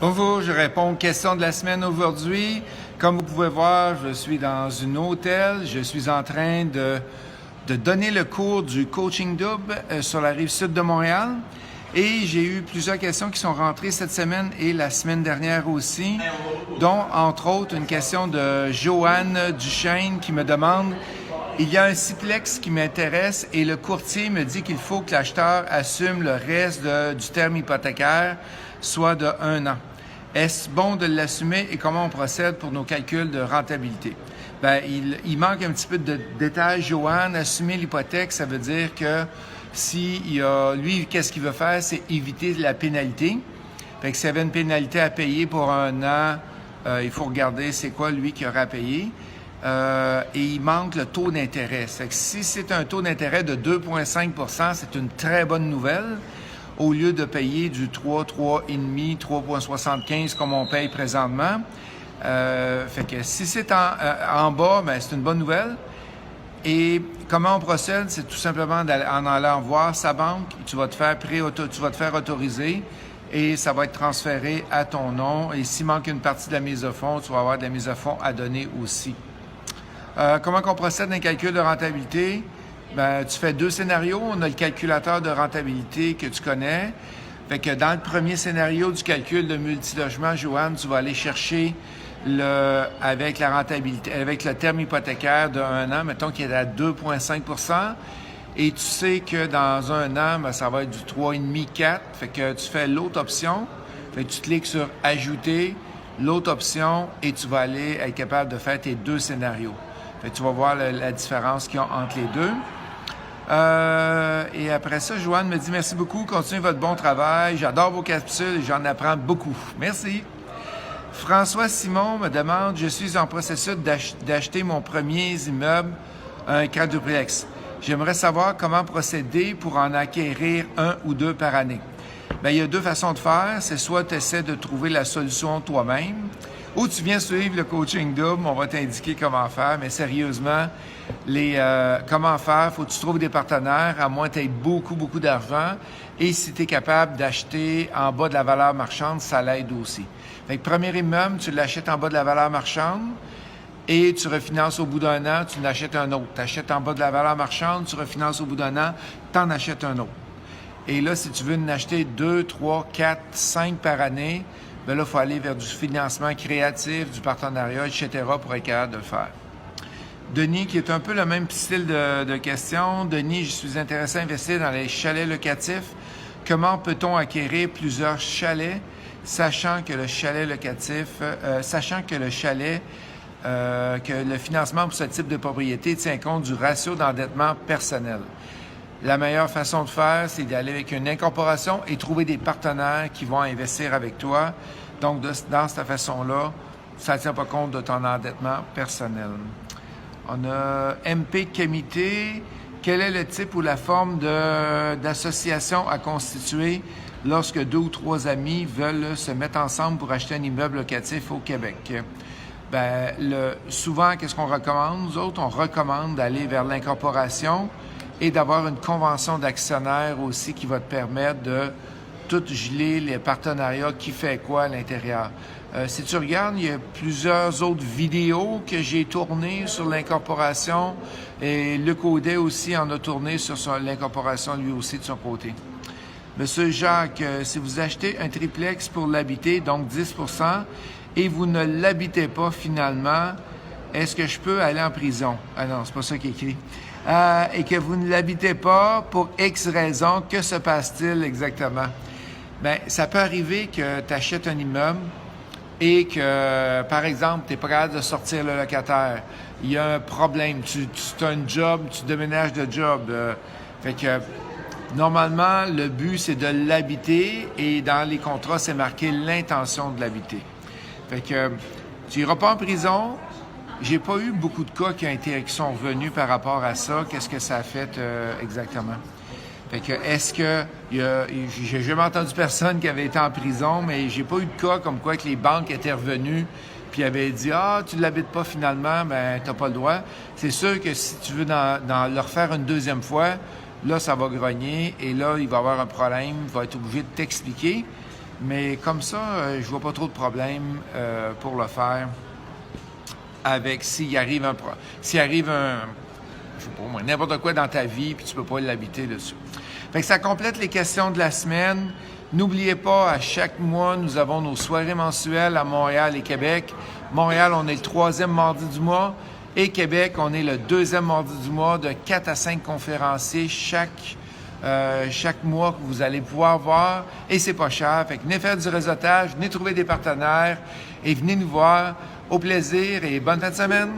Bonjour, je réponds aux questions de la semaine aujourd'hui. Comme vous pouvez voir, je suis dans un hôtel. Je suis en train de donner le cours du coaching double sur la rive sud de Montréal. Et j'ai eu plusieurs questions qui sont rentrées cette semaine et la semaine dernière aussi, dont entre autres une question de Joanne Duchesne qui me demande « Il y a un Ciplex qui m'intéresse et le courtier me dit qu'il faut que l'acheteur assume le reste du terme hypothécaire, soit de 1 an. Est-ce bon de l'assumer et comment on procède pour nos calculs de rentabilité? » Bien, il manque un petit peu de détails, Joanne. Assumer l'hypothèque, ça veut dire que lui, qu'est-ce qu'il veut faire? C'est éviter la pénalité. Fait que s'il y avait une pénalité à payer pour 1 an, il faut regarder c'est quoi, lui, qui aura à payer. Et il manque le taux d'intérêt. C'est que si c'est un taux d'intérêt de 2,5 %, c'est une très bonne nouvelle. Au lieu de payer du 3, 3,5, 3,75 comme on paye présentement. Fait que si c'est en bas, ben c'est une bonne nouvelle. Et comment on procède? C'est tout simplement en allant voir sa banque. Tu vas te faire autoriser et ça va être transféré à ton nom. Et s'il manque une partie de la mise de fonds, tu vas avoir de la mise de fonds à donner aussi. Comment on procède dans le calcul de rentabilité? Ben, tu fais 2 scénarios. On a le calculateur de rentabilité que tu connais. Fait que dans le premier scénario du calcul de multilogement, Joanne, tu vas aller chercher avec la rentabilité, avec le terme hypothécaire de 1 an, mettons qu'il est à 2,5 %. Et tu sais que dans 1 an, ben, ça va être du 3,5, 4. Fait que tu fais l'autre option. Fait que tu cliques sur « Ajouter », l'autre option, et tu vas aller être capable de faire tes 2 scénarios. Fait que tu vas voir la différence qu'il y a entre les deux. Et après ça, Joanne me dit « Merci beaucoup, continuez votre bon travail. J'adore vos capsules et j'en apprends beaucoup. » Merci. François Simon me demande « Je suis en processus d'acheter mon premier immeuble, un quadruplex. J'aimerais savoir comment procéder pour en acquérir 1 ou 2 par année. » Bien, il y a 2 façons de faire. C'est soit tu essaies de trouver la solution toi-même, ou tu viens suivre le coaching double, on va t'indiquer comment faire, mais sérieusement, comment faire, il faut que tu trouves des partenaires, à moins que tu aies beaucoup d'argent, et si tu es capable d'acheter en bas de la valeur marchande, ça l'aide aussi. Fait que premier immeuble, tu l'achètes en bas de la valeur marchande, et tu refinances au bout d'1 an, tu en achètes un autre. Tu achètes en bas de la valeur marchande, tu refinances au bout d'1 an, tu en achètes un autre. Et là, si tu veux en acheter 2, 3, 4, 5 par année, bien là, il faut aller vers du financement créatif, du partenariat, etc. pour être capable de le faire. Denis, qui est un peu le même style de question. Denis, je suis intéressé à investir dans les chalets locatifs. Comment peut-on acquérir plusieurs chalets, sachant que le financement pour ce type de propriété tient compte du ratio d'endettement personnel? La meilleure façon de faire, c'est d'aller avec une incorporation et trouver des partenaires qui vont investir avec toi. Donc, dans cette façon-là, ça ne tient pas compte de ton endettement personnel. On a MP Comité. Quel est le type ou la forme d'association à constituer lorsque 2 ou 3 amis veulent se mettre ensemble pour acheter un immeuble locatif au Québec? Bien, souvent, qu'est-ce qu'on recommande? Nous autres, on recommande d'aller vers l'incorporation et d'avoir une convention d'actionnaires aussi qui va te permettre de tout geler les partenariats, qui fait quoi à l'intérieur. Si tu regardes, il y a plusieurs autres vidéos que j'ai tournées sur l'incorporation et Luc Audet aussi en a tourné sur l'incorporation lui aussi de son côté. Monsieur Jacques, si vous achetez un triplex pour l'habiter, donc 10 %, et vous ne l'habitez pas finalement, est-ce que je peux aller en prison? Ah non, c'est pas ça qui est écrit. Et que vous ne l'habitez pas pour X raisons, que se passe-t-il exactement? Bien, ça peut arriver que tu achètes un immeuble et que, par exemple, tu n'es pas capable de sortir le locataire. Il y a un problème. Tu as un job, tu déménages de job. Fait que, normalement, le but, c'est de l'habiter et dans les contrats, c'est marqué l'intention de l'habiter. Fait que, tu n'iras pas en prison. J'ai pas eu beaucoup de cas qui sont revenus par rapport à ça. Qu'est-ce que ça a fait exactement? Fait que, j'ai jamais entendu personne qui avait été en prison, mais j'ai pas eu de cas comme quoi que les banques étaient revenues puis avaient dit « Ah, tu ne l'habites pas finalement, ben t'as pas le droit. » C'est sûr que si tu veux le refaire une deuxième fois, là, ça va grogner et là, il va y avoir un problème, il va être obligé de t'expliquer. Mais comme ça, je vois pas trop de problème pour le faire avec s'il arrive un je sais pas moi, n'importe quoi dans ta vie puis tu peux pas l'habiter dessus. Fait que ça complète les questions de la semaine. N'oubliez pas, à chaque mois, nous avons nos soirées mensuelles à Montréal et Québec. Montréal, on est le 3e mardi du mois. Et Québec, on est le 2e mardi du mois, de 4 à 5 conférenciers chaque mois que vous allez pouvoir voir. Et c'est pas cher. Fait que venez faire du réseautage, venez trouver des partenaires et venez nous voir. Au plaisir et bonne fin de semaine!